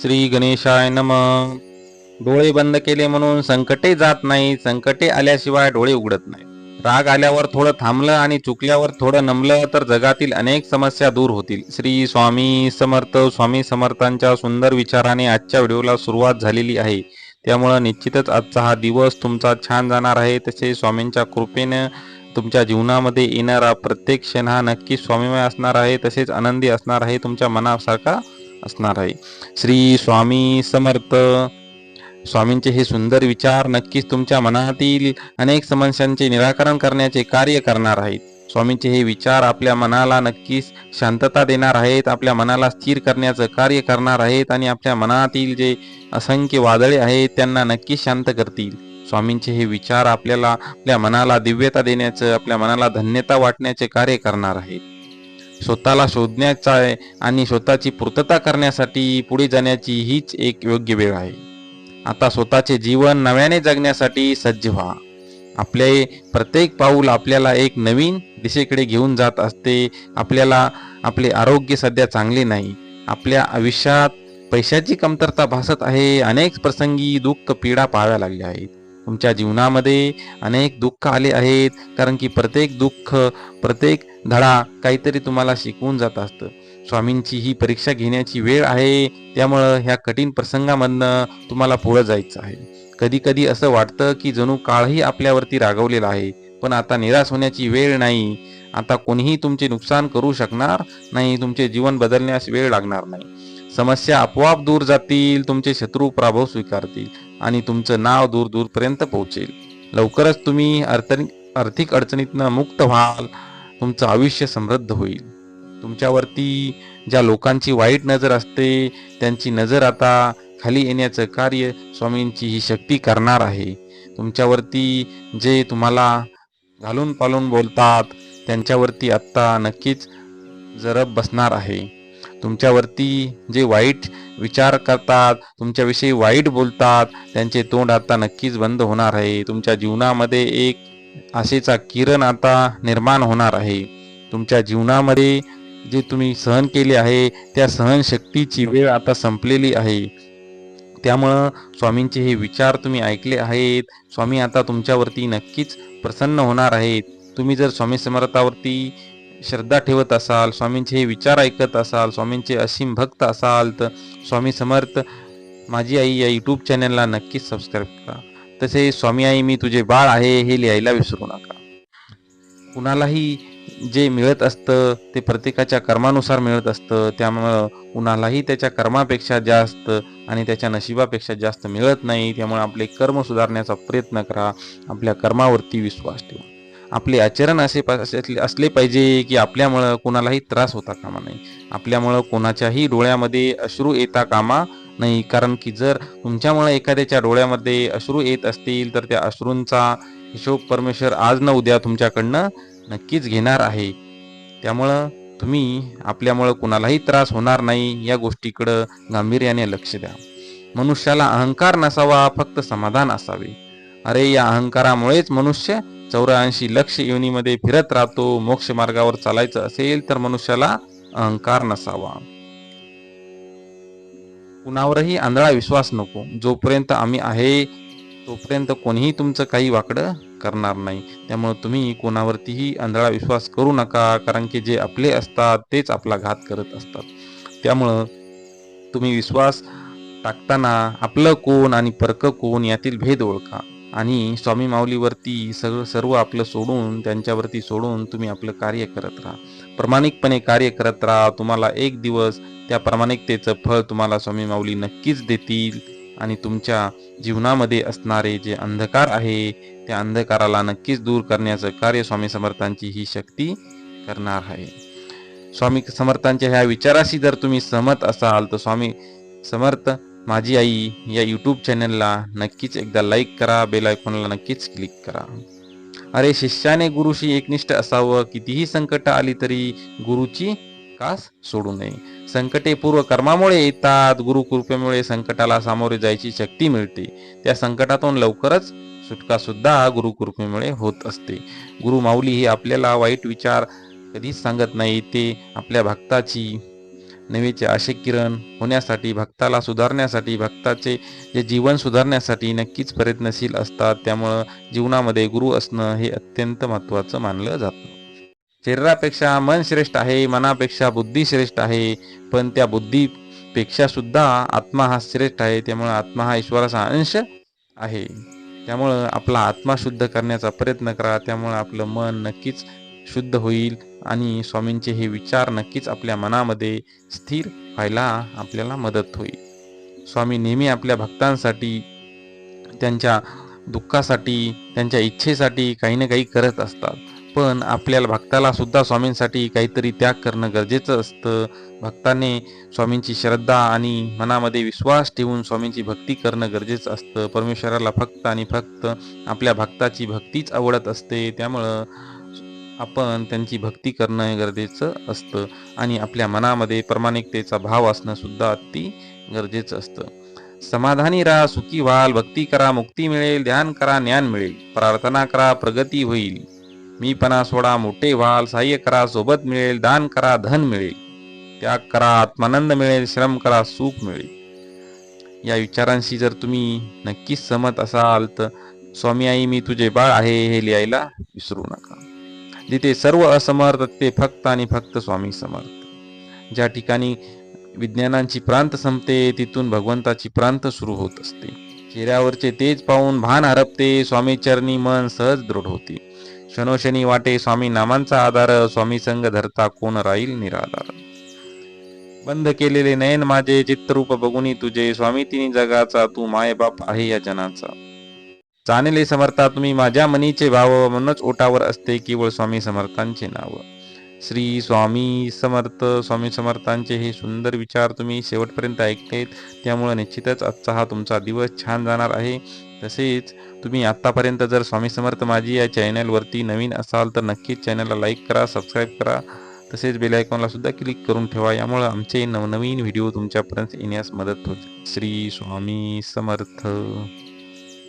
श्री गणेशाय नमः. डोळे बंद केले म्हणून संकटे जात नाही. संकटे आल्याशिवाय डोळे उघडत नाही. राग आल्यावर थोडं थांबलं आणि चुकल्यावर थोडं नमलं तर जगातील अनेक समस्या दूर होतील. श्री स्वामी समर्थ. स्वामी समर्थांच्या सुंदर विचाराने आजच्या व्हिडिओला सुरुवात झालेली आहे. त्यामुळं निश्चितच आजचा हा दिवस तुमचा छान जाणार आहे. तसेच स्वामींच्या कृपेने तुमच्या जीवनामध्ये येणारा प्रत्येक क्षण हा नक्की स्वामीमय असणार आहे. तसेच आनंदी असणार आहे. तुमच्या मनासारखा असणार आहे. श्री स्वामी समर्थ. स्वामींचे हे सुंदर विचार नक्कीच तुमच्या मनातील अनेक समस्यांचे निराकरण करण्याचे कार्य करणार आहेत. स्वामींचे हे विचार आपल्या मनाला नक्कीच शांतता देणार आहेत. आपल्या मनाला स्थिर करण्याचं कार्य करणार आहेत आणि आपल्या मनातील जे असंख्य वादळे आहेत त्यांना नक्कीच शांत करतील. स्वामींचे हे विचार आपल्या मनाला दिव्यता देण्याचं, आपल्या मनाला धन्यता वाटण्याचे कार्य करणार आहेत. स्वतःला शोधण्याचा आणि स्वतःची पूर्तता करण्यासाठी पुढे जाण्याची हीच एक योग्य वेळ आहे. आता स्वतःचे जीवन नव्याने जगण्यासाठी सज्ज व्हा. आपले प्रत्येक पाऊल आपल्याला एक नवीन दिशेकडे घेऊन जात असते. आपल्याला आपले आरोग्य सध्या चांगले नाही. आपल्या आयुष्यात पैशाची कमतरता भासत आहे. अनेक प्रसंगी दुःख पीडा पाहाव्या लागल्या आहेत. तुमच्या जीवनामध्ये अनेक दुःख आले आहेत, कारण की प्रत्येक दुःख, प्रत्येक धडा काहीतरी तुम्हाला शिकवून जात असतं. स्वामींची ही परीक्षा घेण्याची वेळ आहे. त्यामुळं ह्या कठीण प्रसंगामधनं तुम्हाला पुढे जायचं आहे. कधी कधी असं वाटतं की जणू काळही आपल्यावरती रागवलेला आहे. पण आता निराश होण्याची वेळ नाही. आता कोणीही तुमचे नुकसान करू शकणार नाही. तुमचे जीवन बदलण्यास वेळ लागणार नाही. समस्या आपोआप दूर जातील. तुमचे शत्रू पराभव स्वीकारतील आणि तुमचं नाव दूर दूरपर्यंत पोहोचेल. लवकरच तुम्ही आर्थिक अडचणीतनं मुक्त व्हाल. तुमचं आयुष्य समृद्ध होईल. तुमच्यावरती ज्या लोकांची वाईट नजर असते त्यांची नजर आता खाली येण्याचं कार्य स्वामींची ही शक्ती करणार आहे. तुमच्यावरती जे तुम्हाला घालून पालून बोलतात त्यांच्यावरती आत्ता नक्कीच जरब बसणार आहे. तुमच्यावरती जे वाईट विचार करतात, तुमच्याविषयी वाईट बोलतात, त्यांचे तोंड आता नक्कीच बंद होणार आहे. तुमच्या जीवनामध्ये एक आशेचा किरण आता निर्माण होणार आहे. तुमच्या जीवनामध्ये जे तुम्ही सहन केले आहे त्या सहनशक्तीची वेळ आता संपलेली आहे. त्यामुळं स्वामींचे हे विचार तुम्ही ऐकले आहेत. स्वामी आता तुमच्यावरती नक्कीच प्रसन्न होणार आहेत. तुम्ही जर स्वामी समर्थावरती श्रद्धा ठेवत असाल, स्वामींचे हे विचार ऐकत असाल, स्वामींचे असीम भक्त असाल तर स्वामी समर्थ माझी आई या यूट्यूब चॅनलला नक्कीच सबस्क्राईब करा. तसे स्वामी आई मी तुझे बाळ आहे हे लिहायला विसरू नका. कुणालाही जे मिळत असतं ते प्रत्येकाच्या कर्मानुसार मिळत असतं. त्यामुळं कुणालाही त्याच्या कर्मापेक्षा जास्त आणि त्याच्या नशिबापेक्षा जास्त मिळत नाही. त्यामुळे आपले कर्म सुधारण्याचा प्रयत्न करा. आपल्या कर्मावरती विश्वास ठेवा. आपले आचरण असले पाहिजे की आपल्यामुळं कोणालाही त्रास होता कामा नाही. आपल्यामुळं कोणाच्याही डोळ्यामध्ये अश्रू येता कामा नाही. कारण की जर तुमच्यामुळे एखाद्याच्या डोळ्यामध्ये अश्रू येत असतील तर त्या अश्रूंचा हिशोब परमेश्वर आज न उद्या तुमच्याकडनं नक्कीच घेणार आहे. त्यामुळं तुम्ही आपल्यामुळं कुणालाही त्रास होणार नाही या गोष्टीकडं गांभीर्याने लक्ष द्या. मनुष्याला अहंकार नसावा, फक्त समाधान असावे. अरे या अहंकारामुळेच मनुष्य 84 लक्ष योनीमध्ये फिरत राहतो. मोक्ष मार्गावर चालायचं असेल तर मनुष्याला अहंकार नसावा. कुणावरही आंधळा विश्वास नको. जोपर्यंत आम्ही आहे तोपर्यंत कोणीही तुमचं काही वाकडं करणार नाही. त्यामुळे तुम्ही कोणावरतीही आंधळा विश्वास करू नका, कारण की जे आपले असतात तेच आपला घात करत असतात. त्यामुळं तुम्ही विश्वास टाकताना आपलं कोण आणि परक कोण यातील भेद ओळखा आणि स्वामी माऊलीवरती सर्व आपलं सोडून, त्यांच्यावरती सोडून तुम्ही आपलं कार्य करत राहा. प्रामाणिकपणे कार्य करत राहा. तुम्हाला एक दिवस त्या प्रामाणिकतेचं फळ तुम्हाला स्वामी माऊली नक्कीच देतील आणि तुमच्या जीवनामध्ये असणारे जे अंधकार आहे त्या अंधकाराला नक्कीच दूर करण्याचं कार्य स्वामी समर्थांची ही शक्ती करणार आहे. स्वामी समर्थांच्या ह्या विचाराशी जर तुम्ही सहमत असाल तर स्वामी समर्थ माझी आई या यूट्यूब चॅनलला नक्कीच एकदा लाईक करा. बेल आयकॉनला नक्कीच क्लिक करा. अरे शिष्याने गुरुशी एकनिष्ठ असावं. कितीही संकट आली तरी गुरुची कास सोडू नये. संकटे पूर्व कर्मामुळे येतात. गुरु कृपेमुळे संकटाला सामोरे जायची शक्ती मिळते. त्या संकटातून लवकरच सुटका सुद्धा गुरु कृपेमुळे होत असते. गुरु माऊली ही आपल्याला वाईट विचार कधीच सांगत नाही. ते आपल्या भक्ताची नवेचे आशे किरण होण्यासाठी, भक्ताला सुधारण्यासाठी, भक्ताचे जे जीवन सुधारण्यासाठी नक्कीच प्रयत्नशील असतात. त्यामुळं जीवनामध्ये गुरु असणं हे अत्यंत महत्त्वाचं मानलं जातं. शरीरापेक्षा मन श्रेष्ठ आहे, मनापेक्षा बुद्धी श्रेष्ठ आहे, पण त्या बुद्धीपेक्षा सुद्धा आत्मा हा श्रेष्ठ आहे. त्यामुळे आत्मा हा ईश्वराचा अंश आहे. त्यामुळं आपला आत्मा शुद्ध करण्याचा प्रयत्न करा. त्यामुळं आपलं मन नक्कीच शुद्ध होईल आणि स्वामींचे हे विचार नक्कीच आपल्या मनामध्ये स्थिर व्हायला आपल्याला मदत होईल. स्वामी नेहमी आपल्या भक्तांसाठी, त्यांच्या दुःखासाठी, त्यांच्या इच्छेसाठी काही ना काही करत असतात. पण आपल्याला भक्ताला सुद्धा स्वामींसाठी काहीतरी त्याग करणं गरजेचं असतं. भक्ताने स्वामींची श्रद्धा आणि मनामध्ये विश्वास ठेवून स्वामींची भक्ती करणं गरजेचं असतं. परमेश्वराला फक्त आणि फक्त आपल्या भक्ताची भक्तीच आवडत असते. त्यामुळं आपण त्यांची भक्ती करणं हे गरजेचं असतं आणि आपल्या मनामध्ये प्रामाणिकतेचा भाव असणं सुद्धा अति गरजेचं असतं. समाधानी राहा, सुखी व्हाल, भक्ती करा, मुक्ती मिळेल, ध्यान करा, ज्ञान मिळेल, प्रार्थना करा, प्रगती होईल, मीपणा सोडा, मोठे व्हाल, सहाय्य करा, सोबत मिळेल, दान करा, धन मिळेल, त्याग करा, आत्मानंद मिळेल, श्रम करा, सुख मिळेल. या विचारांशी जर तुम्ही नक्कीच सहमत असाल तर स्वामी आई मी तुझे बाळ आहे हे लिहायला विसरू नका. जिथे सर्व असमर्थ ते फक्त आणि फक्त स्वामी समर्थ. ज्या ठिकाणी विज्ञानांची प्रांत संपते तिथून भगवंताची प्रांत सुरू होत असते. चेहऱ्यावरचे तेज पाहून भान हरपते, स्वामी चरणी मन सहज दृढ होते. क्षणोक्षणी वाटे स्वामी नामांचा आधार, स्वामी संग धरता कोण राहील निराधार. बंद केलेले नयन माझे, चित्तरूप बघुनी तुझे, स्वामी तिन्ही जगाचा तू माय बाप आहे या जनाचा. जाणले समर्था तुम्ही माझ्या मनीचे भाव, म्हणूनच ओटावर असते केवळ स्वामी समर्थांचे नाव. श्री स्वामी समर्थ. स्वामी समर्थांचे हे सुंदर विचार तुम्ही शेवटपर्यंत ऐकलेत, त्यामुळे निश्चितच आजचा हा तुमचा दिवस छान जाणार आहे. तसेच तुम्ही आत्तापर्यंत जर स्वामी समर्थ माझी या चॅनलवरती नवीन असाल तर नक्कीच चॅनलला लाईक करा, सबस्क्राईब करा, तसेच बेल आयकॉनला सुद्धा क्लिक करून ठेवा. यामुळे आमचे नवनवीन व्हिडिओ तुमच्यापर्यंत येण्यास मदत होते. श्री स्वामी समर्थ.